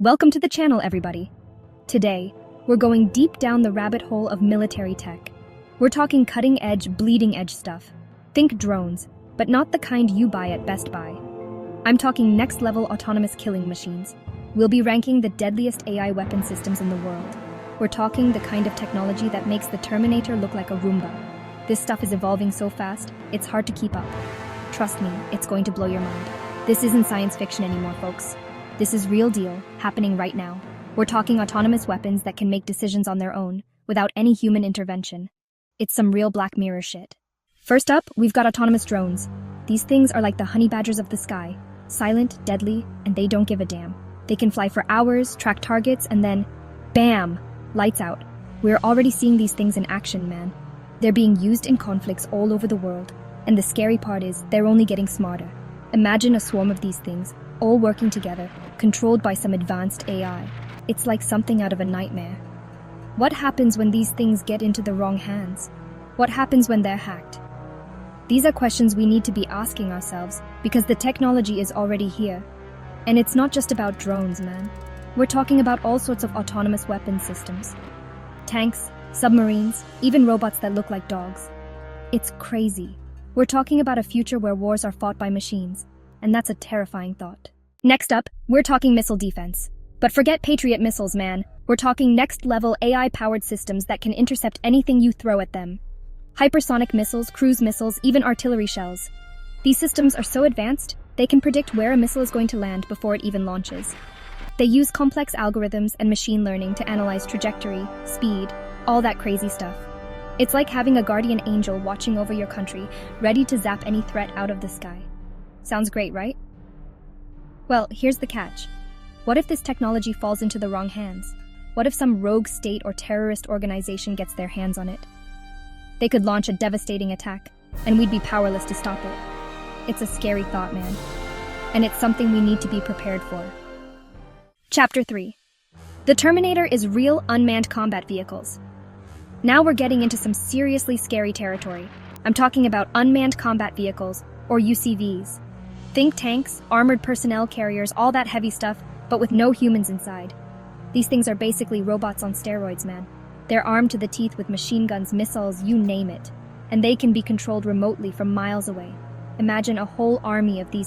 Welcome to the channel, everybody. Today, we're going deep down the rabbit hole of military tech. We're talking cutting-edge, bleeding-edge stuff. Think drones, but not the kind you buy at Best Buy. I'm talking next-level autonomous killing machines. We'll be ranking the deadliest AI weapon systems in the world. We're talking the kind of technology that makes the Terminator look like a Roomba. This stuff is evolving so fast, it's hard to keep up. Trust me, it's going to blow your mind. This isn't science fiction anymore, folks. This is real deal, happening right now. We're talking autonomous weapons that can make decisions on their own, without any human intervention. It's some real Black Mirror shit. First up, we've got autonomous drones. These things are like the honey badgers of the sky. Silent, deadly, and they don't give a damn. They can fly for hours, track targets, and then, BAM! Lights out. We're already seeing these things in action, man. They're being used in conflicts all over the world, and the scary part is they're only getting smarter. Imagine a swarm of these things, all working together, controlled by some advanced AI. It's like something out of a nightmare. What happens when these things get into the wrong hands? What happens when they're hacked? These are questions we need to be asking ourselves because the technology is already here. And it's not just about drones, man. We're talking about all sorts of autonomous weapon systems. Tanks, submarines, even robots that look like dogs. It's crazy. We're talking about a future where wars are fought by machines, and that's a terrifying thought. Next up, we're talking missile defense. But forget Patriot missiles, man. We're talking next-level AI-powered systems that can intercept anything you throw at them. Hypersonic missiles, cruise missiles, even artillery shells. These systems are so advanced, they can predict where a missile is going to land before it even launches. They use complex algorithms and machine learning to analyze trajectory, speed, all that crazy stuff. It's like having a guardian angel watching over your country, ready to zap any threat out of the sky. Sounds great, right? Well, here's the catch. What if this technology falls into the wrong hands? What if some rogue state or terrorist organization gets their hands on it? They could launch a devastating attack, and we'd be powerless to stop it. It's a scary thought, man. And it's something we need to be prepared for. Chapter 3. The Terminator is real unmanned combat vehicles. Now we're getting into some seriously scary territory. I'm talking about unmanned combat vehicles, or UCVs. Think tanks, armored personnel carriers, all that heavy stuff, but with no humans inside. These things are basically robots on steroids, man. They're armed to the teeth with machine guns, missiles, you name it. And they can be controlled remotely from miles away. Imagine a whole army of these